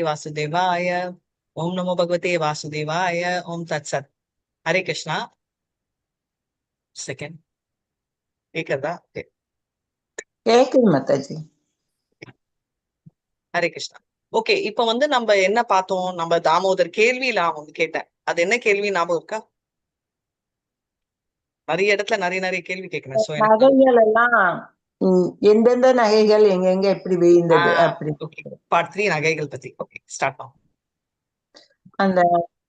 वासुदेवाय ओम नमो भगवते वासुदेवाय ओम तत्सत हरे कृष्णा सेकंड கேக்குதா கேக்குது மாதாஜி. ஹரே கிருஷ்ணா. ஓகே, இப்ப வந்து நம்ம என்ன பார்த்தோம்? நம்ம தாமோதர் கேள்வியில அவங்க கேட்டேன். அது என்ன கேள்வி ஞாபகம் இருக்கா? நிறைய இடத்துல நிறைய கேள்வி கேட்கிறேன். சோ எனக்கு நகைகள் எல்லாம் எந்தெந்த நகைகள் எங்கெங்க எப்படி விழுந்தது அப்படி ஓகே, பார்ட் 3 நகைகள் பத்தி. ஓகே, ஸ்டார்ட் பண்ணோம். அந்த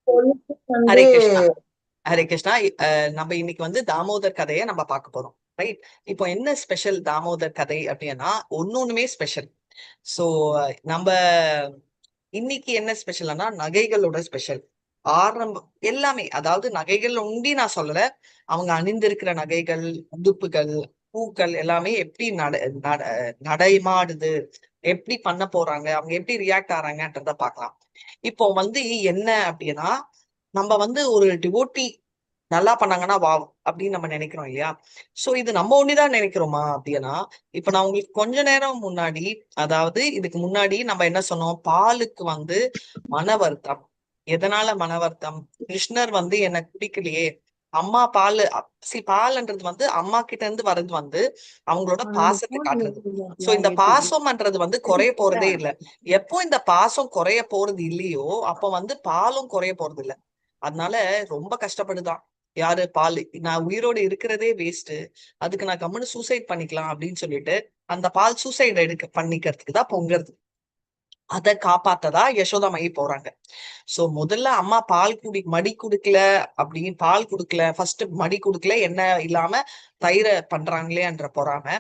கொலுசு வந்து ஹரே கிருஷ்ணா. ஹரே கிருஷ்ணா. நம்ம இன்னைக்கு வந்து தாமோதர் கதையை நம்ம பார்க்க போறோம். ரைட். இப்போ என்ன ஸ்பெஷல் தாமோதர் கதை அப்படின்னா ஒன்னொண்ணுமே ஸ்பெஷல். சோ நம்ம இன்னைக்கு என்ன ஸ்பெஷல்னா நகைகளோட ஸ்பெஷல் ஆரம்பம் எல்லாமே. அதாவது நகைகள் ஒண்டி நான் சொல்லல, அவங்க அணிந்திருக்கிற நகைகள், உடுப்புகள், பூக்கள் எல்லாமே எப்படி நடைமாடுது, எப்படி பண்ண போறாங்க, அவங்க எப்படி ரியாக்ட் ஆறாங்கன்றத பார்க்கலாம். இப்போ வந்து என்ன அப்படின்னா, நம்ம வந்து ஒரு டிவோட்டி நல்லா பண்ணாங்கன்னா வாவ் அப்படின்னு நம்ம நினைக்கிறோம் இல்லையா? சோ இது நம்ம ஒண்ணுதான் நினைக்கிறோமா அப்படின்னா, இப்ப நான் உங்களுக்கு கொஞ்ச நேரம் முன்னாடி, அதாவது இதுக்கு முன்னாடி நம்ம என்ன சொன்னோம்? பாலுக்கு வந்து மன வருத்தம். எதனால மன வருத்தம்? கிருஷ்ணர் வந்து எனக்கு பிடிக்கலையே. அம்மா பால் பால்ன்றது வந்து அம்மா கிட்ட இருந்து வர்றது வந்து அவங்களோட பாசத்தை காட்டுறது. சோ இந்த பாசம்ன்றது வந்து குறைய போறதே இல்லை. எப்போ இந்த பாசம் குறைய போறது இல்லையோ அப்ப வந்து பாலும் குறைய போறது இல்லை. அதனால ரொம்ப கஷ்டப்படுதான். யாரு? பால். நான் உயிரோடு இருக்கிறதே வேஸ்ட், அதுக்கு நான் கம்முன்னு சூசைட் பண்ணிக்கலாம் அப்படின்னு சொல்லிட்டு அந்த பால் சூசைட் பண்ணிக்கிறதுக்கு தான் பொங்குறது. அதை காப்பாத்ததா யசோதாமையை போறாங்க. சோ முதல்ல அம்மா பால் மடி குடுக்கல, அப்படின்னு பால் குடுக்கல, ஃபர்ஸ்ட் மடி குடுக்கல, என்ன இல்லாம தயிரை பண்றாங்களேன்ற பொறாம.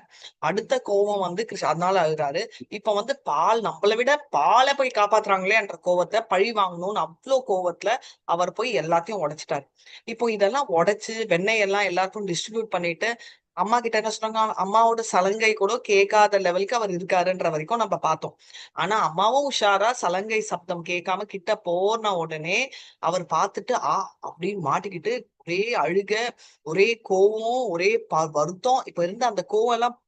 அடுத்த கோவம் வந்து அதனால அழுறாரு. இப்ப வந்து பால் நம்மளை விட பாலை போய் காப்பாத்துறாங்களேன்ற கோவத்தை பழி வாங்கணும்னு அவ்வளவு கோவத்துல அவர் போய் எல்லாத்தையும் உடைச்சிட்டாரு. இப்போ இதெல்லாம் உடைச்சு வெண்ணெய் எல்லாம் எல்லாருக்கும் டிஸ்ட்ரிபியூட் பண்ணிட்டு அம்மா கிட்ட என்ன சொன்னாங்க? அம்மாவோட சலங்கை கூட கேட்காத லெவலுக்கு அவர் இருக்காருன்ற வரைக்கும் நம்ம பார்த்தோம். ஆனா அம்மாவும் உஷாரா சலங்கை சப்தம் கேட்காம கிட்ட போன உடனே அவர் பார்த்துட்டு அப்படின்னு மாட்டிக்கிட்டு ஒரே அழுக, ஒரே கோவம், ஒரே வருத்தம். இப்ப இருந்த அந்த கோவம் எல்லாம்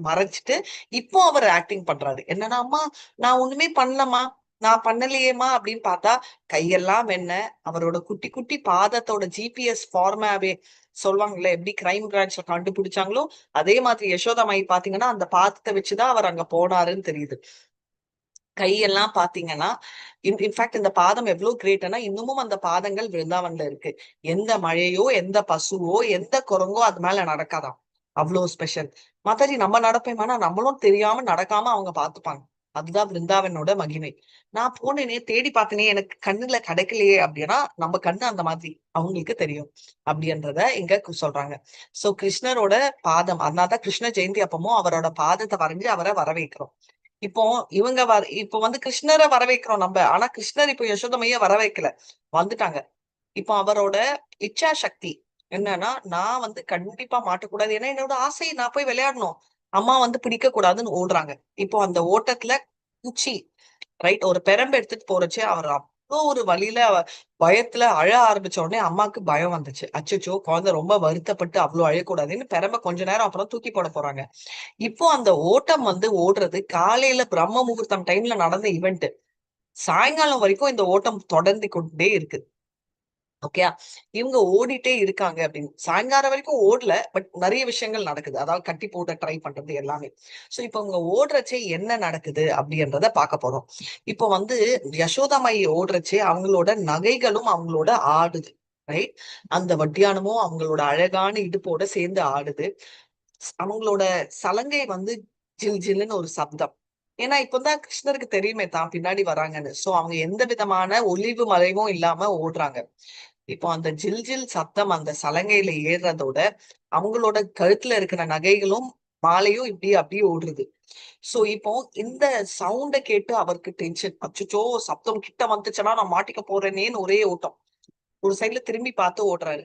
மறைச்சிட்டு இப்போ அவர் ஆக்டிங் பண்றாரு. என்னன்னா, அம்மா நான் ஒண்ணுமே பண்ணலமா, நான் பண்ணலையேமா அப்படின்னு பார்த்தா கையெல்லாம் அவரோட குட்டி குட்டி பாதத்தோட ஜிபிஎஸ் ஃபார்மாவே சொல்லுவாங்கல்ல, எப்படி கிரைம் பிரான்ச்ல கண்டுபிடிச்சாங்களோ அதே மாதிரி யசோதாமாயி பாத்தீங்கன்னா அந்த பாதத்தை வச்சுதான் அவர் அங்க போனாருன்னு தெரியுது. கையெல்லாம் பாத்தீங்கன்னா இன்ஃபேக்ட் இந்த பாதம் எவ்வளவு கிரேட்னா இன்னமும் அந்த பாதங்கள் விருந்தாவன்ல இருக்கு. எந்த மழையோ, எந்த பசுவோ, எந்த குரங்கோ அது மேல நடக்காதாம். அவ்வளவு ஸ்பெஷல். மத்தாடி நம்ம நடப்பேமானா நம்மளும் தெரியாம நடக்காம அவங்க பாத்துப்பாங்க. அதுதான் விருந்தாவனோட மகிமை. நான் போனேனே, தேடி பார்த்தனே, எனக்கு கண்ணுல கிடைக்கலையே அப்படின்னா நம்ம கண்ணு அந்த மாதிரி அவங்களுக்கு தெரியும் அப்படின்றத இங்க சொல்றாங்க. சோ கிருஷ்ணரோட பாதம், அதனாலதான் கிருஷ்ண ஜெயந்தி அப்பமும் அவரோட பாதத்தை வரைஞ்சு அவரை வரவேற்கிறோம். இப்போ இவங்க இப்போ வந்து கிருஷ்ணரை வர வைக்கிறோம் நம்ம. ஆனா கிருஷ்ணர் இப்போ யசோதமைய வர வைக்கல, வந்துட்டாங்க. இப்போ அவரோட இச்சா சக்தி என்னன்னா, நான் வந்து கண்டிப்பா மாட்டக்கூடாது, ஏன்னா என்னோட ஆசை நான் போய் விளையாடணும், அம்மா வந்து பிடிக்க கூடாதுன்னு ஓடுறாங்க. இப்போ அந்த ஓட்டத்துல குச்சி, ரைட், ஒரு பெரம்பு எடுத்துட்டு போறச்சு அவர் அவ்வளோ ஒரு வழியில பயத்துல அழ ஆரம்பிச்ச உடனே அம்மாக்கு பயம் வந்துச்சு. அச்சோ, குழந்தை ரொம்ப வருத்தப்பட்டு அவ்வளவு அழக்கூடாதுன்னு பெரம்ப கொஞ்ச நேரம் அப்புறம் தூக்கி போட போறாங்க. இப்போ அந்த ஓட்டம் வந்து ஓடுறது காலையில பிரம்ம முகூர்த்தம் டைம்ல நடந்த ஈவெண்ட். சாயங்காலம் வரைக்கும் இந்த ஓட்டம் தொடர்ந்து கொண்டே இருக்கு. ஓகே, இவங்க ஓடிட்டே இருக்காங்க அப்படின்னு சாயங்காலம் வரைக்கும் ஓடல, பட் நிறைய விஷயங்கள் நடக்குது. அதாவது கட்டி போட ட்ரை பண்றது எல்லாமே. சோ இப்ப இவங்க ஓடுறச்சே என்ன நடக்குது அப்படின்றத பார்க்க போறோம். இப்போ வந்து யசோதாமாயி ஓடுறச்சே அவங்களோட நகைகளும் அவங்களோட ஆடுது. ரைட். அந்த வட்டியானமும் அவங்களோட அழகான இடுப்போட சேர்ந்து ஆடுது. அவங்களோட சலங்கை வந்து ஜில் ஜில்லுன்னு ஒரு சப்தம். ஏன்னா இப்பதான் கிருஷ்ணருக்கு தெரியுமே தான் பின்னாடி வராங்கன்னு. சோ அவங்க எந்த விதமான ஒளிவு மறைவும் இல்லாம ஓடுறாங்க. இப்போ அந்த ஜில் ஜில் சத்தம் அந்த சலங்கையில ஏறுறதோட அவங்களோட கழுத்துல இருக்கிற நகைகளும் மாலையும் இப்படி அப்படியே ஓடுறது. சோ இப்போ இந்த சவுண்ட கேட்டு அவருக்கு டென்ஷன். அச்சுச்சோ, சப்தம் கிட்ட வந்துச்சுன்னா நான் மாட்டிக்க போறேனேன்னு ஒரே ஓட்டம். ஒரு சைட்ல திரும்பி பார்த்து ஓடுறாரு.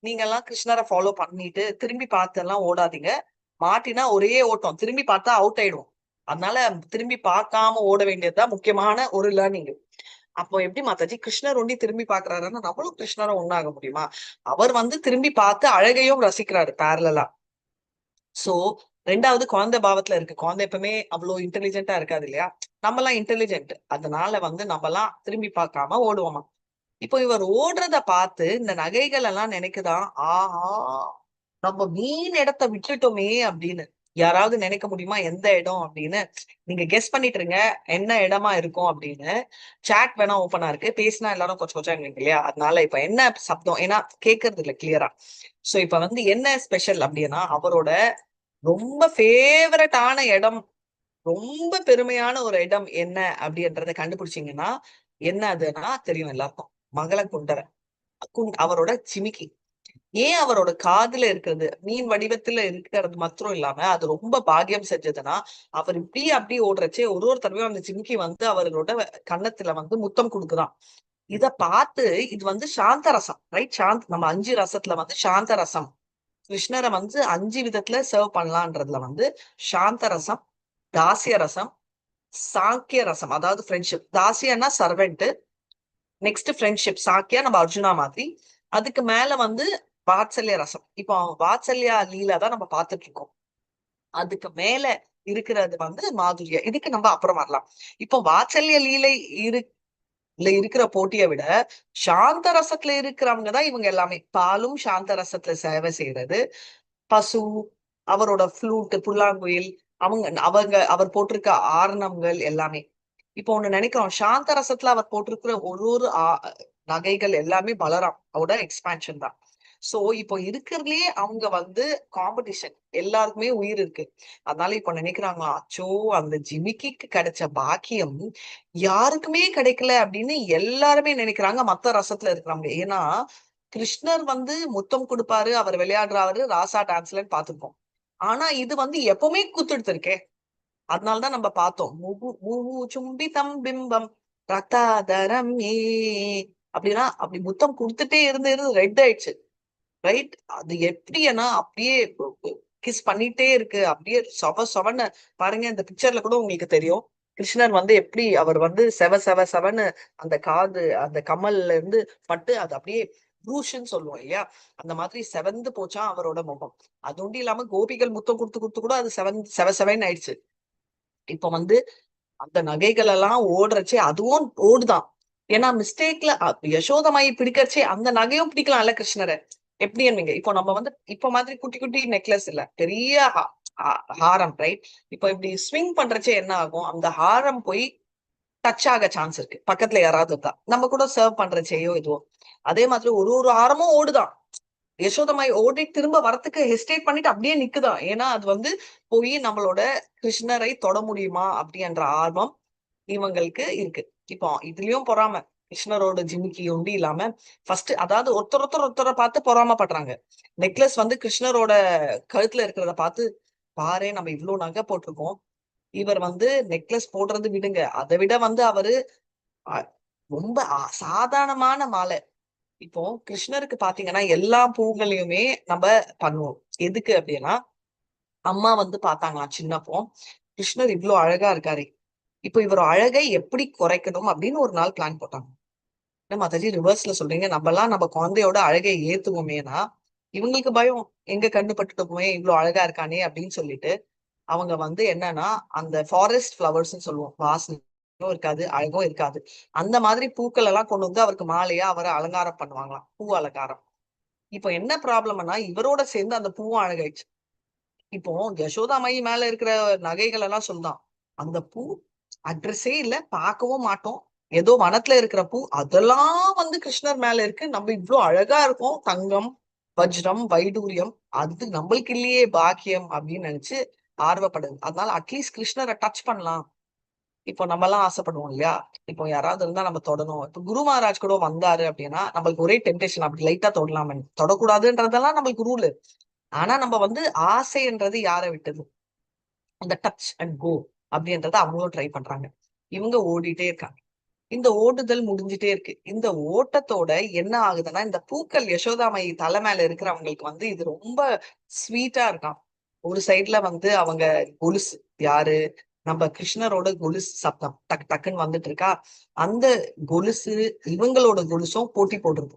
நீங்க எல்லாம் கிருஷ்ணரை ஃபாலோ பண்ணிட்டு திரும்பி பார்த்து எல்லாம் ஓடாதீங்க. மாட்டினா ஒரே ஓட்டம், திரும்பி பார்த்தா அவுட் ஆயிடும். அதனால திரும்பி பார்க்காம ஓட வேண்டியதுதான் முக்கியமான ஒரு லேர்னிங். அப்போ எப்படி மாத்தாச்சு கிருஷ்ணர் ஒண்டி திரும்பி பாக்குறாருன்னா நம்மளும் கிருஷ்ணரும் ஒண்ணாக முடியுமா? அவர் வந்து திரும்பி பார்த்து அழகையும் ரசிக்கிறாரு பேரலா. சோ ரெண்டாவது குழந்தை பாவத்துல இருக்கு. குழந்தை எப்பவுமே அவ்வளவு இன்டெலிஜென்ட்டா இருக்காது இல்லையா? நம்ம எல்லாம் இன்டெலிஜென்ட். அதனால நம்ம எல்லாம் திரும்பி பார்க்காம ஓடுவோமா. இப்போ இவர் ஓடுறத பார்த்து இந்த நகைகள் எல்லாம் நினைக்குதான், ஆஹா நம்ம மீன் இடத்த விட்டுட்டோமே அப்படின்னு. யாராவது நினைக்க முடியுமா எந்த இடம் அப்படின்னு? நீங்க கெஸ் பண்ணிட்டு இருங்க என்ன இடமா இருக்கும் அப்படின்னு. சாட் வேணா ஓப்பனா இருக்கு, பேசினா எல்லாரும் கொஞ்சம் கொஞ்சம் எங்களுக்கு இல்லையா? அதனால இப்ப என்ன சப்தம், ஏன்னா கேட்கறது இல்ல கிளியரா. சோ இப்ப என்ன ஸ்பெஷல் அப்படின்னா, அவரோட ரொம்ப ஃபேவரட்டான இடம், ரொம்ப பெருமையான ஒரு இடம் என்ன அப்படின்றத கண்டுபிடிச்சீங்கன்னா, என்ன அதுன்னா தெரியும் எல்லாருக்கும். மகள குண்டர அவரோட சிமிக்கி. ஏன் அவரோட காதுல இருக்கிறது மீன் வடிவத்துல இருக்கிறது மாத்திரம் இல்லாம அது ரொம்ப பாக்கியம் செஞ்சதுன்னா, அவர் இப்படி அப்படி ஓடுறச்சே ஒரு தடவையும் அந்த சிமிக்கி அவரோட கன்னத்துல முத்தம் கொடுக்குறான். இத பார்த்து இது சாந்த ரசம், ரைட்? நம்ம 5 ரசத்துல சாந்த ரசம். கிருஷ்ணரை 5 விதத்துல சர்வ் பண்ணலான்றதுல சாந்த ரசம், தாசிய ரசம், சாங்கிய ரசம், அதாவது ஃப்ரெண்ட்ஷிப். தாசியன்னா சர்வெண்ட், நெக்ஸ்ட் ஃப்ரெண்ட்ஷிப் சாக்கியா, நம்ம அர்ஜுனா மாதிரி. அதுக்கு மேல வாத்சல்ய ரசம். இப்போ வாத்சல்யா லீலா தான் நம்ம பார்த்துட்டு இருக்கோம். அதுக்கு மேல இருக்கிறது மாதுரியா. இதுக்கு நம்ம அப்புறம் வரலாம். இப்போ வாத்சல்ய லீலை இருக்கிற போட்டியை விட சாந்த ரசத்துல இருக்கிறவங்க தான் இவங்க எல்லாமே. பாலும் சாந்த ரசத்துல சேவை செய்யறது, பசு, அவரோட ஃப்ளூட், புல்லாங்குயில், அவர் போட்டிருக்க ஆரணங்கள் எல்லாமே. இப்போ ஒண்ணு நினைக்கிறோம், சாந்த ரசத்துல அவர் போட்டிருக்கிற ஒரு நகைகள் எல்லாமே பலராம் அவரோட எக்ஸ்பான்ஷன் தான். சோ இப்போ இருக்கிறதுலயே அவங்க காம்படிஷன், எல்லாருக்குமே உயிர் இருக்கு. அதனால இப்போ நினைக்கிறாங்க, அச்சோ அந்த ஜிமிக்கிக்கு கிடைச்ச பாக்கியம் யாருக்குமே கிடைக்கல அப்படின்னு எல்லாருமே நினைக்கிறாங்க மத்த ரசத்துல இருக்கிறவங்க. ஏன்னா கிருஷ்ணர் முத்தம் கொடுப்பாரு, அவர் விளையாடுறாரு, ராசா டான்ஸ்லன்னு பாத்துருக்கோம். ஆனா இது எப்பவுமே குத்துடுத்திருக்கே. அதனாலதான் நம்ம பார்த்தோம், முகு முகு சும்பிதம் பிம்பம் ரத்தாதரம் ஏ அப்படின்னா, அப்படி முத்தம் கொடுத்துட்டே இருந்து ரெட் ஆயிடுச்சு, ரைட்? அது எப்படின்னா அப்படியே கிஸ் பண்ணிட்டே இருக்கு, அப்படியே சொவன்னு. பாருங்க இந்த பிக்சர்ல கூட உங்களுக்கு தெரியும், கிருஷ்ணர் எப்படி அவர் செவ செவ செவன்னு அந்த காது அந்த கமல்ல இருந்து பட்டு அது அப்படியே ரூஷன்னு சொல்லுவோம் இல்லையா? அந்த மாதிரி செவந்து போச்சா அவரோட முகம். அது ஒன்றும் இல்லாம கோபிகள் முத்தம் கொடுத்து கொடுத்து கூட அது செவ செவன்னு ஆயிடுச்சு. இப்ப அந்த நகைகள் எல்லாம் ஓடுறச்சே அதுவும் ஓடுதான். ஏன்னா மிஸ்டேக்ல யசோதமாயி பிடிக்கிறச்சே அந்த நகையும் பிடிக்கலாம்ல கிருஷ்ணரை. எப்படி என்னங்க இப்போ நம்ம இப்ப மாதிரி குட்டி குட்டி நெக்லஸ் இல்ல, பெரிய ஹாரம், ரைட்? இப்போ இப்படி ஸ்விங் பண்றச்சே என்ன ஆகும், அந்த ஹாரம் போய் டச் ஆக சான்ஸ் இருக்கு பக்கத்துல யாராவது இருக்கா, நம்ம கூட சர்வ் பண்றச்சேயோ இதுவோ. அதே மாதிரி ஒரு ஹாரமும் ஓடுதான். யசோதமாய் ஓடி திரும்ப வரத்துக்கு ஹெஸ்டேட் பண்ணிட்டு அப்படியே நிக்குதான். ஏன்னா அது போய் நம்மளோட கிருஷ்ணரை தொட முடியுமா அப்படின்ற ஆர்வம் இவங்களுக்கு இருக்கு. இப்போ இதுலயும் பொறாம, கிருஷ்ணரோட ஜிமிக்கி ஒண்டி இல்லாம ஃபர்ஸ்ட், அதாவது ஒருத்தரை பார்த்து பொறாமப்படுறாங்க. நெக்லஸ் கிருஷ்ணரோட கழுத்துல இருக்கிறத பார்த்து, பாரு நம்ம இவ்வளவு நகை போட்டிருக்கோம், இவர் நெக்லஸ் போடுறது விடுங்க, அதை விட அவரு ரொம்ப சாதாரணமான மாலை. இப்போ கிருஷ்ணருக்கு பாத்தீங்கன்னா எல்லா பூங்களையுமே நம்ம பண்ணுவோம். எதுக்கு அப்படின்னா, அம்மா பார்த்தாங்களாம் சின்னப்போ, கிருஷ்ணர் இவ்வளவு அழகா இருக்காரு, இப்போ இவர் அழகை எப்படி குறைக்கணும் அப்படின்னு ஒரு நாள் பிளான் போட்டாங்க. என்ன மாதாஜி ரிவர்ஸ்ல சொல்றீங்க, நம்ம குழந்தையோட அழகை ஏத்துவோமேனா இவங்களுக்கு பயம், எங்க கண்ணு பட்டுட்டோமே இவ்வளவு அழகா இருக்கானே அப்படின்னு சொல்லிட்டு அவங்க என்னன்னா, அந்த ஃபாரஸ்ட் ஃபிளவர்ஸ் சொல்லுவோம், வாசனையும் இருக்காது அழகும் இருக்காது, அந்த மாதிரி பூக்கள் எல்லாம் கொண்டு அவருக்கு மாலையா அவரை அலங்காரம் பண்ணுவாங்களாம், பூ அலங்காரம். இப்போ என்ன ப்ராப்ளம்னா, இவரோட சேர்ந்து அந்த பூவும் அழகாயிடுச்சு. இப்போ யசோதாமயி மேல இருக்கிற நகைகள் எல்லாம் சொல்லலாம், அந்த பூ அட்ரஸே இல்ல, பார்க்கவும் மாட்டோம், ஏதோ வனத்துல இருக்கிற பூ, அதெல்லாம் கிருஷ்ணர் மேல இருக்கு, நம்ம இவ்வளவு அழகா இருக்கும், தங்கம் வஜ்ரம் வைடூரியம், அது நம்மளுக்கு இல்லையே பாக்கியம் அப்படின்னு நினைச்சு ஆர்வப்படுது. அதனால அட்லீஸ்ட் கிருஷ்ணரை டச் பண்ணலாம். இப்போ நம்ம எல்லாம் ஆசைப்படுவோம் இல்லையா, இப்போ யாராவது இருந்தா நம்ம தொடணும். இப்போ குரு மகாராஜ் கூட வந்தாரு அப்படின்னா நம்மளுக்கு ஒரே டெம்டேஷன், அப்படி லைட்டா தொடலாம், தொடக்கூடாதுன்றதெல்லாம் நம்மளுக்கு ரூல். ஆனா நம்ம ஆசைன்றது யாரை விட்டது, அந்த டச் அண்ட் கோ அப்படின்றத அவங்களும் ட்ரை பண்றாங்க. இவங்க ஓடிட்டே இருக்காங்க, இந்த ஓடுதல் முடிஞ்சிட்டே இருக்கு. இந்த ஓட்டத்தோட என்ன ஆகுதுன்னா, இந்த பூக்கள் யசோதாமயி தலை மேல இருக்கிறவங்களுக்கு இது ரொம்ப ஸ்வீட்டா இருக்காம். ஒரு சைட்ல அவங்க கொலுசு, யாரு, நம்ம கிருஷ்ணரோட கொலுசு சப்தம் டக் டக்குன்னு வந்துட்டு இருக்கா, அந்த கொலுசு இவங்களோட கொலுசும் போட்டி போடுறது.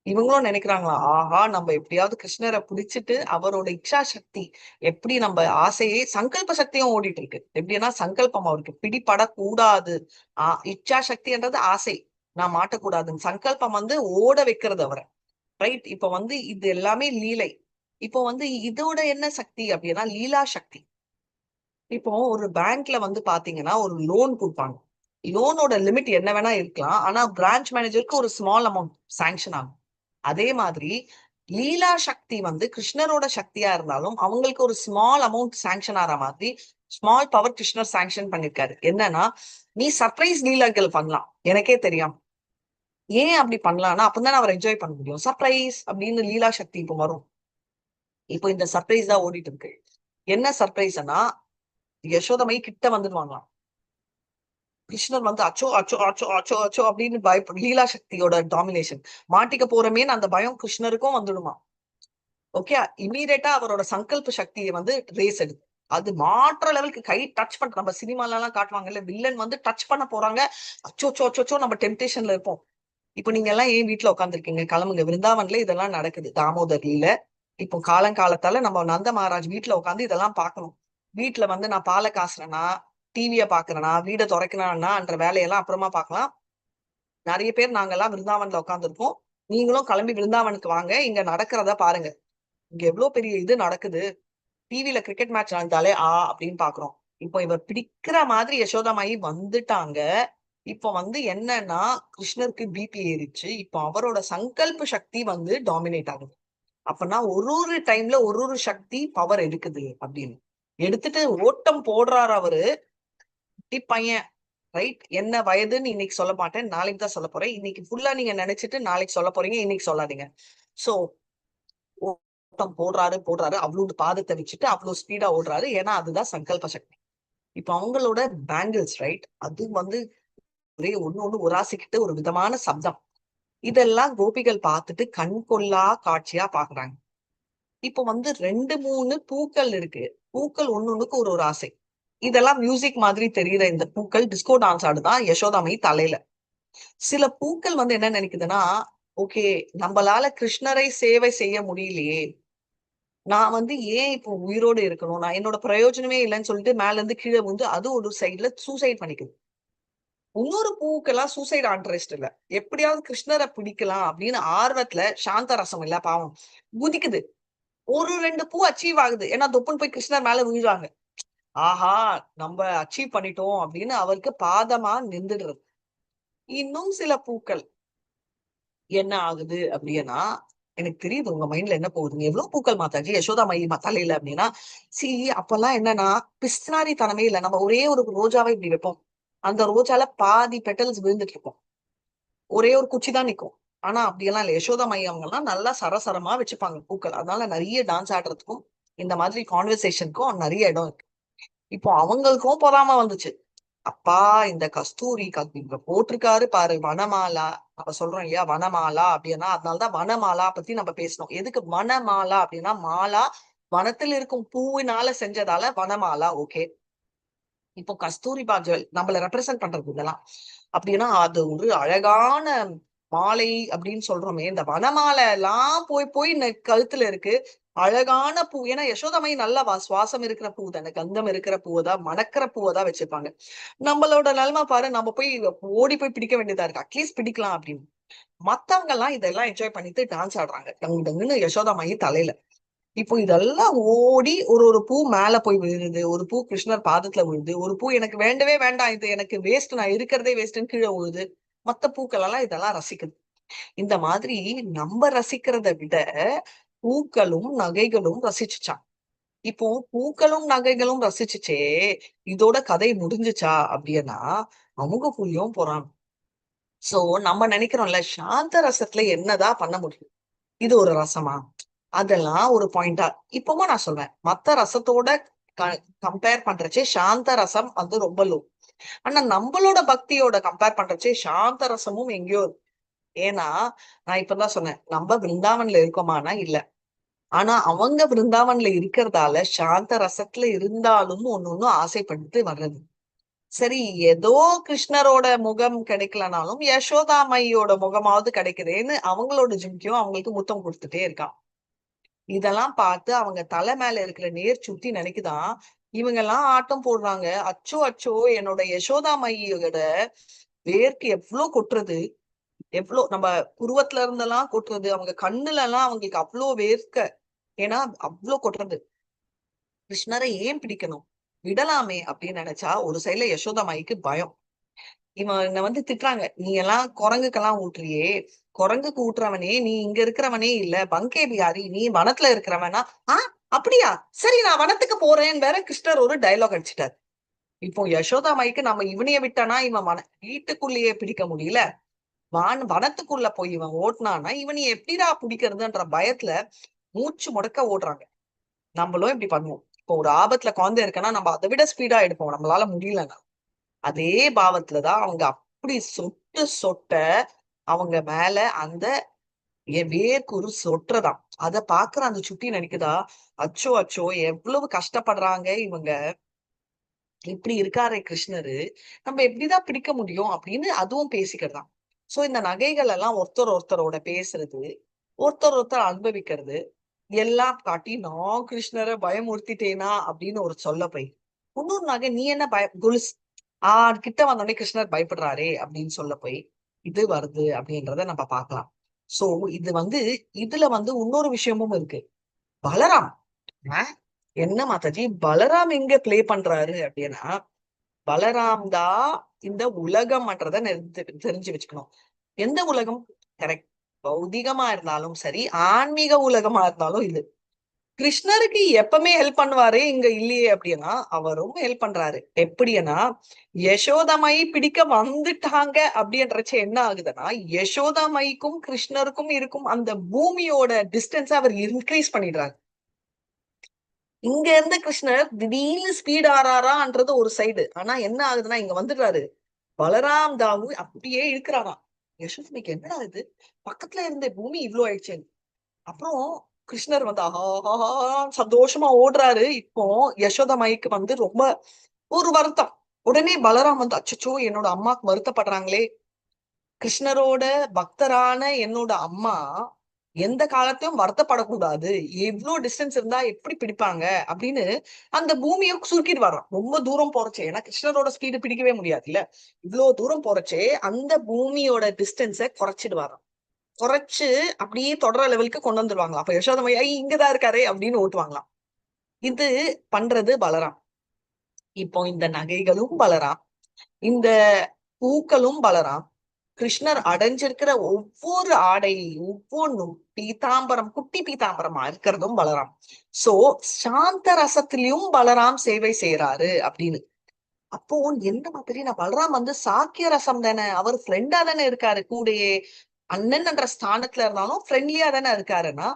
இவங்களும் நினைக்கிறாங்களா, ஆஹா நம்ம எப்படியாவது கிருஷ்ணரை பிடிச்சிட்டு அவரோட இச்சா சக்தி எப்படி நம்ம ஆசையே சங்கல்ப சக்தியும் ஓடிட்டு இருக்கு. எப்படின்னா சங்கல்பம் அவருக்கு பிடிபடக்கூடாது. இச்சா சக்தின்றது ஆசை, நான் மாட்டக்கூடாதுன்னு சங்கல்பம் வந்து ஓட வைக்கிறது அவரை. ரைட். இப்ப வந்து இது எல்லாமே லீலை. இப்போ வந்து இதோட என்ன சக்தி அப்படின்னா லீலா சக்தி. இப்போ ஒரு பேங்க்ல வந்து பாத்தீங்கன்னா ஒரு லோன் கொடுப்பாங்க. லோனோட லிமிட் என்ன வேணா இருக்கலாம். ஆனா பிரான்ச் மேனேஜருக்கு ஒரு ஸ்மால் அமௌண்ட் சாங்ஷன் ஆகும். அதே மாதிரி லீலா சக்தி வந்து கிருஷ்ணரோட சக்தியா இருந்தாலும் அவங்களுக்கு ஒரு ஸ்மால் அமௌண்ட் சாங்ஷன் ஆற மாதிரி ஸ்மால் பவர் கிருஷ்ணர் சாங்ஷன் பண்ணிருக்காரு. என்னன்னா, நீ சர்ப்ரைஸ் லீலாக்கள் பண்ணலாம் எனக்கே தெரியும். ஏன் அப்படி பண்ணலாம்னா அப்பதான் அவர் என்ஜாய் பண்ண முடியும். சர்ப்ரைஸ் அப்படின்னு லீலா சக்தி இப்போ வரும். இப்போ இந்த சர்ப்ரைஸ் தான் ஓடிட்டு இருக்கு. என்ன சர்ப்ரைஸ்னா, யசோதமை கிட்ட வந்துடுவாங்களாம். கிருஷ்ணர் வந்து அச்சோ அச்சோ அச்சோ அச்சோ அச்சோ அப்படின்னு லீலா சக்தியோட டாமினேஷன் மாட்டிக்க போறமேன்னு அந்த பயம் கிருஷ்ணருக்கும் வந்துடுமா. ஓகே. இமீடியட்டா அவரோட சங்கல்ப சக்தியை வந்து ரேஸ் எடுத்து அது மாற்ற லெவலுக்கு கை டச் பண்ற நம்ம சினிமால எல்லாம் காட்டுவாங்கல்ல, வில்லன் வந்து டச் பண்ண போறாங்க. அச்சோச்சோ அச்சோச்சோ நம்ம டெம்டேஷன்ல இருப்போம். இப்ப நீங்க எல்லாம் ஏன் வீட்டுல உட்காந்துருக்கீங்க, கிளம்புங்க. விருந்தாவன்ல இதெல்லாம் நடக்குது தாமோதர்ல. இப்போ காலங்காலத்தால நம்ம நந்த மகாராஜ் வீட்டுல உட்காந்து இதெல்லாம் பார்க்கணும். வீட்டுல வந்து நான் பாலை காசுறேன்னா, டிவிய பாக்குறேனா, வீடை துடைக்கணும்ன்ற வேலையெல்லாம் அப்புறமா பார்க்கலாம். நிறைய பேர் நாங்கெல்லாம் விருந்தாவன்ல உட்காந்துருக்கோம். நீங்களும் கிளம்பி விருந்தாவனுக்கு வாங்க, இங்க நடக்கிறத பாருங்க. இங்க எவ்வளவு பெரிய இது நடக்குது. டிவில கிரிக்கெட் மேட்ச் நடந்தாலே அப்படின்னு பாக்குறோம். இப்போ இவர் பிடிக்கிற மாதிரி யசோதாமாயி வந்துட்டாங்க. இப்போ வந்து என்னன்னா கிருஷ்ணருக்கு பிபி ஏறிச்சு. இப்போ அவரோட சங்கல்ப சக்தி வந்து டாமினேட் ஆகுது. அப்பனா ஒரு ஒரு டைம்ல ஒரு ஒரு சக்தி பவர் எடுக்குது அப்படின்னு எடுத்துட்டு ஓட்டம் போடுறாரு அவரு. குட்டி பையன். ரைட். என்ன வயதுன்னு இன்னைக்கு சொல்ல மாட்டேன், நாளைக்கு தான் சொல்ல போறேன். இன்னைக்கு ஃபுல்லா நீங்க நினைச்சிட்டு நாளைக்கு சொல்ல போறீங்க, இன்னைக்கு சொல்லாதீங்க. சோ ஓட்டம் போடுறாரு போடுறாரு, அவ்வளவு பாதத்தை வச்சுட்டு அவ்வளவு ஸ்பீடா ஓடுறாரு. ஏன்னா அதுதான் சங்கல்ப சக்தி. இப்ப அவங்களோட பேங்கிள்ஸ் ரைட், அது வந்து ஒரே ஒண்ணு ஒண்ணு உராசிக்கிட்டு ஒரு விதமான சப்தம். இதெல்லாம் கோபிகள் பார்த்துட்டு கண் கொள்ளா காட்சியா பாக்குறாங்க. இப்போ வந்து 2 3 பூக்கள் இருக்கு. பூக்கள் ஒண்ணொண்ணுக்கு ஒரு ஒரு ஆசை. இதெல்லாம் மியூசிக் மாதிரி தெரியுற இந்த பூக்கள் டிஸ்கோ டான்ஸ் ஆடுதான் யசோதாமை தலையில. சில பூக்கள் வந்து என்ன நினைக்குதுன்னா, ஓகே நம்மளால கிருஷ்ணரை சேவை செய்ய முடியலையே, நான் வந்து ஏன் இப்போ உயிரோடு இருக்கணும், நான் என்னோட பிரயோஜனமே இல்லைன்னு சொல்லிட்டு மேல இருந்து கீழே வந்து அது ஒரு சைட்ல சூசைட் பண்ணிக்குது. இன்னொரு பூக்கெல்லாம் சூசைட் இன்ட்ரெஸ்ட் இல்ல, எப்படியாவது கிருஷ்ணரை பிடிக்கலாம் அப்படின்னு ஆர்வத்துல சாந்த ரசம் இல்ல பாவம் குதிக்குது. ஒரு 2 பூ அச்சீவ் ஆகுது. ஏன்னா தொப்புன்னு போய் கிருஷ்ணர் மேல விழுறாங்க. ஆஹா நம்ம அச்சீவ் பண்ணிட்டோம் அப்படின்னு அவருக்கு பாதமா நின்றுடுறது. இன்னும் சில பூக்கள் என்ன ஆகுது அப்படின்னா, எனக்கு தெரியுது உங்க மைண்ட்ல என்ன போகுதுங்க. எவ்வளவு பூக்கள் மாத்தாச்சு யசோதா மை தலையில அப்படின்னா, சி அப்பெல்லாம் என்னன்னா பிஸ்னாரி தனமே இல்ல. நம்ம ஒரே ஒரு ரோஜாவை இப்படி வைப்போம். அந்த ரோஜால பாதி பெட்டல்ஸ் விழுந்துட்டு இருக்கும். ஒரே ஒரு குச்சி தான் நிக்கும். ஆனா அப்படியெல்லாம் இல்ல. யசோதா மை அவங்க எல்லாம் நல்லா சரசரமா வச்சுப்பாங்க பூக்கள். அதனால நிறைய டான்ஸ் ஆடுறதுக்கும் இந்த மாதிரி கான்வர்சேஷனுக்கும் நிறைய இடம் இருக்கு. இப்போ அவங்களுக்கும் பொறாம வந்துச்சு. அப்பா இந்த கஸ்தூரி இங்க போட்டிருக்காரு பாரு வனமாலா. நம்ம சொல்றோம் இல்லையா வனமாலா அப்படின்னா, அதனாலதான் வனமாலா பத்தி நம்ம பேசணும். எதுக்கு வனமாலா அப்படின்னா, மாலா வனத்தில் இருக்கும் பூவினால செஞ்சதால வனமாலா. ஓகே. இப்போ கஸ்தூரி பாஜல் நம்மள ரெப்ரசென்ட் பண்றது இதெல்லாம். அப்படின்னா அது ஒரு அழகான மாலை அப்படின்னு சொல்றோமே, இந்த வனமாலை எல்லாம் போய் போய் கழுத்துல இருக்கு. அழகான பூ. ஏன்னா யசோதமை நல்ல சுவாசம் இருக்கிற பூ தானே, கந்தம் இருக்கிற பூவை தான், மணக்கிற பூவை தான் வச்சிருப்பாங்க. நம்மளோட நிலைமை பாரு, நம்ம போய் ஓடி போய் பிடிக்க வேண்டியதா இருக்கு. அட்லீஸ்ட் பிடிக்கலாம் அப்படின்னு. மத்தவங்க எல்லாம் இதெல்லாம் என்ஜாய் பண்ணிட்டு டான்ஸ் ஆடுறாங்க டங்கு டங்குன்னு யசோதாமாயி தலையில. இப்போ இதெல்லாம் ஓடி ஒரு ஒரு பூ மேல போய் விழுது, ஒரு பூ கிருஷ்ணர் பாதத்துல விழுது, ஒரு பூ எனக்கு வேண்டவே வேண்டாம், இது எனக்கு வேஸ்ட், நான் இருக்கிறதே வேஸ்ட்னு கீழே விழுது. மத்த பூக்கள் எல்லாம் இதெல்லாம் ரசிக்குது. இந்த மாதிரி நம்ம ரசிக்கிறத விட பூக்களும் நகைகளும் ரசிச்சுச்சான். இப்போ பூக்களும் நகைகளும் ரசிச்சுச்சே, இதோட கதை முடிஞ்சுச்சா அப்படின்னா அவங்க புரியும் போறாங்க. சோ நம்ம நினைக்கிறோம்ல சாந்த ரசத்துல என்னதான் பண்ண முடியும், இது ஒரு ரசமா, அதெல்லாம் ஒரு பாயிண்டா. இப்பவும் நான் சொல்வேன், மத்த ரசத்தோட கம்பேர் பண்றச்சே சாந்த ரசம் வந்து ரொம்ப லோ. ஆனா நம்மளோட பக்தியோட கம்பேர் பண்றச்சே சாந்த ரசமும் எங்கேயோ இருக்கு. ஏன்னா நான் இப்பதான் சொன்னேன், நம்ம விருந்தாவன்ல இருக்கோமானா இல்ல. ஆனா அவங்க விருந்தாவன்ல இருக்கிறதால சாந்த ரசத்துல இருந்தாலும் ஒண்ணு ஒண்ணும் ஆசைப்பட்டு வர்றது. சரி, ஏதோ கிருஷ்ணரோட முகம் கிடைக்கலனாலும் யசோதாமையோட முகமாவது கிடைக்குதேன்னு அவங்களோட ஜிம்கியும் அவங்களுக்கு முத்தம் கொடுத்துட்டே இருக்கான். இதெல்லாம் பார்த்து அவங்க தலை மேல இருக்கிற நேர் சுத்தி நினைக்குதான், இவங்க எல்லாம் ஆட்டம் போடுறாங்க, அச்சோ அச்சோ என்னோட யசோதாமையோட வேர்க்கு எவ்வளவு கொட்டுறது, எவ்வளவு நம்ம புருவத்துல இருந்தெல்லாம் கொட்டுறது, அவங்க கண்ணுல எல்லாம் அவங்களுக்கு அவ்வளவு வேர்க்க, ஏன்னா அவ்வளவு கொட்டுறது. கிருஷ்ணரை ஏன் பிடிக்கணும், விடலாமே அப்படின்னு நினைச்சா ஒரு சைடுல யசோதாமாய்க்கு பயம். இவன் வந்து திட்டுறாங்க, நீ எல்லாம் குரங்குக்கெல்லாம் ஊட்டுறியே, குரங்குக்கு ஊட்டுறவனே நீ இங்க இருக்கிறவனே இல்ல, பங்கே பிகாரி நீ வனத்துல இருக்கிறவனா. அப்படியா, சரி நான் வனத்துக்கு போறேன்னு வேற கிருஷ்ணர் ஒரு டயலாக் அடிச்சிட்டார். இப்போ யசோதாமாய்க்கு நம்ம இவனைய விட்டானா இவன் வீட்டுக்குள்ளேயே பிடிக்க முடியல, வனத்துக்குள்ள போய் இவன் ஓட்டினானா இவனை எப்படிடா பிடிக்கிறதுன்ற பயத்துல மூச்சு முடக்க ஓடுறாங்க. நம்மளும் இப்படி பண்ணுவோம். இப்போ ஒரு ஆபத்துல குழந்தை இருக்குன்னா நம்ம அதை விட ஸ்பீடா எடுப்போம், நம்மளால முடியலன்னா. அதே பாவத்துலதான் அவங்க அப்படி சொட்டு சொட்ட அவங்க மேல அந்த வேர்க்குரு சொட்டுறதாம். அத பாக்குற அந்த சுட்டி நினைக்குதா, அச்சோ அச்சோ எவ்வளவு கஷ்டப்படுறாங்க இவங்க, இப்படி இருக்காரே கிருஷ்ணரு, நம்ம எப்படிதான் பிடிக்க முடியும் அப்படின்னு அதுவும் பேசிக்கிறதாம். சோ இந்த நகைகள் எல்லாம் ஒருத்தர் ஒருத்தரோட பேசுறது, ஒருத்தர் ஒருத்தர் அனுபவிக்கிறது எல்லாம் காட்டி, நான் கிருஷ்ணரை பயமுறுத்திட்டேனா அப்படின்னு ஒரு சொல்ல போய் இன்னொரு நகை, நீ என்ன கொலுசு கிட்ட வந்தோடனே கிருஷ்ணர் பயப்படுறாரே அப்படின்னு சொல்ல போய் இது வருது அப்படின்றத நம்ம பார்க்கலாம். சோ இது வந்து இதுல வந்து இன்னொரு விஷயமும் இருக்கு. பலராம் என்ன மாதாஜி பலராம் எங்க பிளே பண்றாரு அப்படின்னா, பலராம் தான் இந்த உலகம்ன்றத தெரிஞ்சு வச்சுக்கணும். எந்த உலகம்? கரெக்ட். பௌதிகமா இருந்தாலும் சரி, ஆன்மீக உலகமா இருந்தாலும் இது கிருஷ்ணருக்கு எப்பவுமே ஹெல்ப் பண்ணுவாரு, இங்க இல்லையே அப்படின்னா அவரும் ஹெல்ப் பண்றாரு. எப்படின்னா, யசோதாமாயி பிடிக்க வந்துட்டாங்க அப்படின்றச்ச என்ன ஆகுதுன்னா, யசோதாமாய்க்கும் கிருஷ்ணருக்கும் இருக்கும் அந்த பூமியோட டிஸ்டன்ஸ் அவர் இன்க்ரீஸ் பண்ணிடுறாரு. இங்க இருந்த கிருஷ்ணர் திடீர்னு ஸ்பீட் ஆறாரான்றது ஒரு சைடு, ஆனா என்ன ஆகுதுன்னா இங்க வந்துடுறாரு, பலராம் தாவு அப்படியே இருக்கிறாராம். யசோதாமைக்கு என்னடா இது, பக்கத்துல இருந்த பூமி இவ்வளவு ஆயிடுச்சு. அப்புறம் கிருஷ்ணர் வந்து ஆஹா சந்தோஷமா ஓடுறாரு. இப்போ யசோதாமாய்க்கு வந்து ரொம்ப ஒரு வருத்தம். உடனே பலராம் வந்து, அச்சச்சோ என்னோட அம்மாக்கு வருத்தப்படுறாங்களே, கிருஷ்ணரோட பக்தரான என்னோட அம்மா எந்த காலத்தையும் வருத்தப்படக்கூடாது, எவ்வளவு டிஸ்டன்ஸ் இருந்தா எப்படி பிடிப்பாங்க அப்படின்னு அந்த பூமியை சுருக்கிட்டு வர்றான். ரொம்ப தூரம் போறச்சே, ஏன்னா கிருஷ்ணரோட ஸ்பீடு பிடிக்கவே முடியாது இல்ல, இவ்வளவு தூரம் போறச்சே அந்த பூமியோட டிஸ்டன்ஸை குறைச்சிட்டு வர்றான். குறைச்சு அப்படியே தொடர லெவலுக்கு கொண்டு வந்துருவாங்களா. அப்ப யசோதமையா இங்கதான் இருக்காரு அப்படின்னு ஓட்டுவாங்களாம். இது பண்றது பலராம். இப்போ இந்த நகைகளும் பலராம், இந்த பூக்களும் பலராம், கிருஷ்ணர் அடைஞ்சிருக்கிற ஒவ்வொரு ஆடை ஒவ்வொன்றும் பீதாம்பரம், குட்டி பீதாம்பரமா இருக்கிறதும் பலராம். சோ சாந்த ரசத்திலையும் பலராம் சேவை செய்யறாரு அப்படின்னு. அப்போ எந்த மாதிரி, நான் பலராம் வந்து சாக்கிய ரசம் தானே, அவர் ஃப்ரெண்டா தானே இருக்காரு கூடயே, அண்ணன் என்ற ஸ்தானத்துல இருந்தாலும் ஃப்ரெண்ட்லியா தானே இருக்காருன்னா,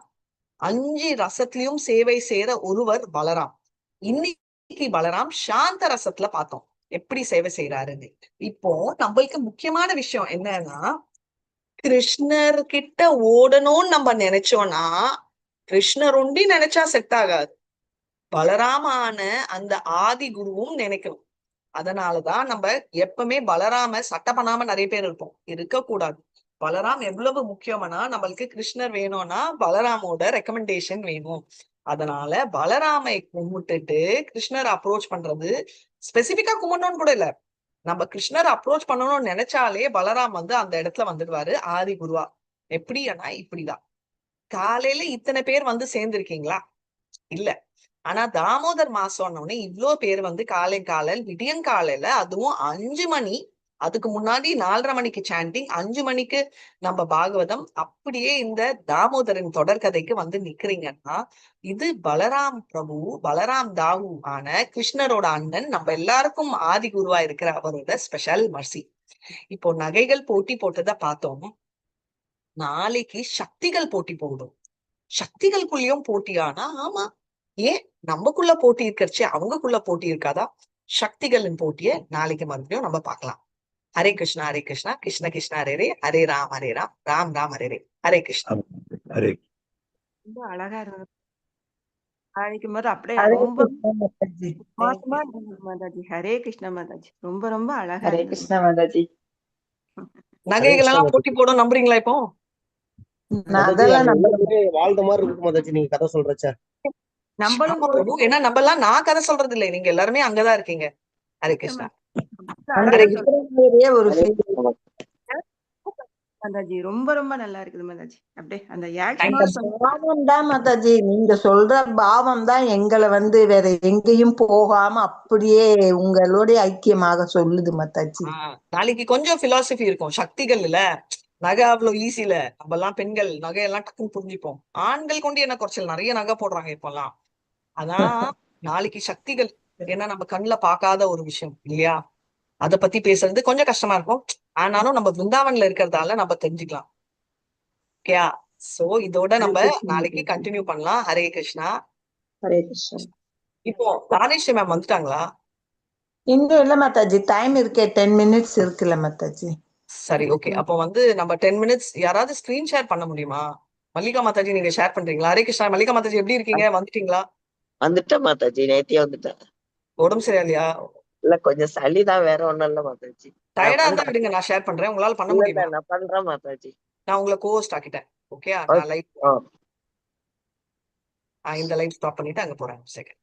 5 ரசத்திலையும் சேவை செய்யற ஒருவர் பலராம். இன்னைக்கு பலராம் சாந்த ரசத்துல பார்த்தோம் எப்படி சேவை செய்யறாருன்னு. இப்போ நம்மளுக்கு முக்கியமான விஷயம் என்னன்னா, கிருஷ்ணர் கிட்ட ஓடணும்னு நம்ம நினைச்சோம்னா கிருஷ்ணர் ஒண்டி நினைச்சா செட் ஆகாது, பலராமான அந்த ஆதி குருவும் நினைக்கணும். அதனாலதான் நம்ம எப்பவுமே பலராம சட்டை பண்ணாம நிறைய பேர் இருப்போம், இருக்கக்கூடாது. பலராம் எவ்வளவு முக்கியம்னா, நம்மளுக்கு கிருஷ்ணர் வேணும்னா பலராமோட ரெக்கமெண்டேஷன் வேணும். அதனால பலராமை கும்பிட்டுட்டு கிருஷ்ணர் அப்ரோச் பண்றது, ஸ்பெசிபிக்கா கும்பிடணும்னு கூட இல்ல, நம்ம கிருஷ்ணர் அப்ரோச் பண்ணணும்னு நினைச்சாலே பலராம் வந்து அந்த இடத்துல வந்துடுவாரு ஆதி குருவா. எப்படின்னா இப்படிதான். காலையில இத்தனை பேர் வந்து சேர்ந்திருக்கீங்களா? இல்ல. ஆனா தாமோதர் மாசம்னு இவ்வளவு பேர் வந்து காலையில் விடியங்காலையில, அதுவும் 5 மணி, அதுக்கு முன்னாடி 4:30 மணிக்கு சாண்டிங், 5 மணிக்கு நம்ம பாகவதம், அப்படியே இந்த தாமோதரின் தொடர்கதைக்கு வந்து நிக்கிறீங்கன்னா, இது பலராம் பிரபு, பலராம் தாவு ஆன கிருஷ்ணரோட அண்ணன், நம்ம எல்லாருக்கும் ஆதி குருவா இருக்கிற அவரோட ஸ்பெஷல் மர்சி. இப்போ நகைகள் போட்டி போட்டதை பார்த்தோம். நாளைக்கு சக்திகள் போட்டி போடும். சக்திகளுக்குள்ளயும் போட்டியானா ஆமா, ஏன் நமக்குள்ள போட்டி இருக்கிறச்சு அவங்களுக்குள்ள போட்டி இருக்காதா? சக்திகளின் போட்டியை நாளைக்கு மறுபடியும் நம்ம பார்க்கலாம். ஹரே கிருஷ்ணா ஹரே கிருஷ்ணா, கிருஷ்ண கிருஷ்ணா ஹரே ஹரே, ஹரே ராம் ஹரே ராம், ராம் ராம் ஹரே ஹரே. ஹரே கிருஷ்ணா. ஹரே ரொம்ப அழகா இருந்தது. அழைக்கும் போது அப்படியே ஹரே ரொம்ப கிருஷ்ணா மாதாஜி. மாசமா இருந்தது மாதாஜி. ஹரே கிருஷ்ணா மாதாஜி. ரொம்ப ரொம்ப அழகா ஹரே இருந்தது. கிருஷ்ணா மாதாஜி. ஹரே நகைகள் கிருஷ்ணா எல்லாம் போட்டி மாதாஜி. போடும் நம்புறீங்களா இப்போ? மாதாஜி அதெல்லாம் அந்த நம்ம உள்ளத்திலே வாழ்ந்த மாதிரி இருக்கு மாதாஜி நீங்க கதை சொல்றச்ச. நம்மளும் ஆமா பிரபு, ஏன்னா நம்ம எல்லாம் நான் கதை சொல்றது இல்லை, நீங்க எல்லாருமே அங்கதான் இருக்கீங்க. ஹரே கிருஷ்ணா. அங்க அழகா ஹரே சொல்றேன் கிருஷ்ணா. இருக்கிற மாதிரியே ஒரு ஹரே ஃபீல். கிருஷ்ணா மாதாஜி. மாதாஜி. ரொம்ப ரொம்ப நல்லா இருக்குது மாதாஜி. அப்படியே அந்த அந்த ஆக்ஷனோட பாவம் தான் மாதாஜி, நீங்க சொல்ற பாவம் தான் எங்களை வேற எங்கேயும் போகாம அப்படியே உங்களுடைய ஐக்கியமாக சொல்லுது மாதாஜி. நாளைக்கு கொஞ்சம் பிலாசபி இருக்கும். சக்திகள் இல்ல, நகை அவ்வளவு ஈஸி இல்ல. நம்ம எல்லாம் பெண்கள் நகையெல்லாம் டக்குன்னு புரிஞ்சுப்போம். ஆண்கள் கொண்டு என்ன குறைச்சல், நிறைய நகை போடுறாங்க இப்பெல்லாம். அதான் நாளைக்கு சக்திகள், ஏன்னா நம்ம கண்ணுல பார்க்காத ஒரு விஷயம் இல்லையா, அத பத்தி பேசுறது கொஞ்சம் கஷ்டமா இருக்கும். ஆனாலும் நம்ம பிருந்தாவன்ல இருக்கிறதால நம்ம தெரிஞ்சுக்கலாம். ஓகேயா? சோ இதோட ஹரே நம்ம கிருஷ்ணா நாளைக்கு மாதாஜி. கண்டினியூ பண்ணலாம். ஹரே கிருஷ்ணா. ஹரே கிருஷ்ணா. இப்போ தானிஷ் மேம் வந்துட்டாங்களா? இன்னும் இல்ல மாதாஜி, டைம் இருக்கே, 10 minutes இருக்குல்ல மாதாஜி. சரி, ஓகே. அப்போ வந்து நம்ம 10 மினிட்ஸ் யாராவது ஸ்கிரீன் ஷேர் பண்ண முடியுமா? மல்லிகா மாதாஜி நீங்க ஷேர் பண்றீங்களா? ஹரே கிருஷ்ணா. மல்லிகா மாதாஜி எப்படி இருக்கீங்க? வந்துட்டீங்களா? வந்துட்டேன் மாதாஜி, நேத்தியே வந்துட்டேன். உடம்பு சரியில்லையா? இல்ல கொஞ்சம் சளிதான், வேற ஒண்ணும் இல்ல மாதாஜி. நான் டயர்டா இருந்தா பண்றேன். விடுங்க, நான் ஷேர் பண்றேன். உங்களால பண்ண இல்ல இல்ல முடியுமா? நான் பண்றேன் மாதாஜி. நான் உங்களை கோஹோஸ்ட் ஆக்கிட்டேன். ஓகே, நான் லைவ் ஆ இந்த லைவ் ஸ்டாப் பண்ணிட்டு அங்க போறேன். செகண்ட்.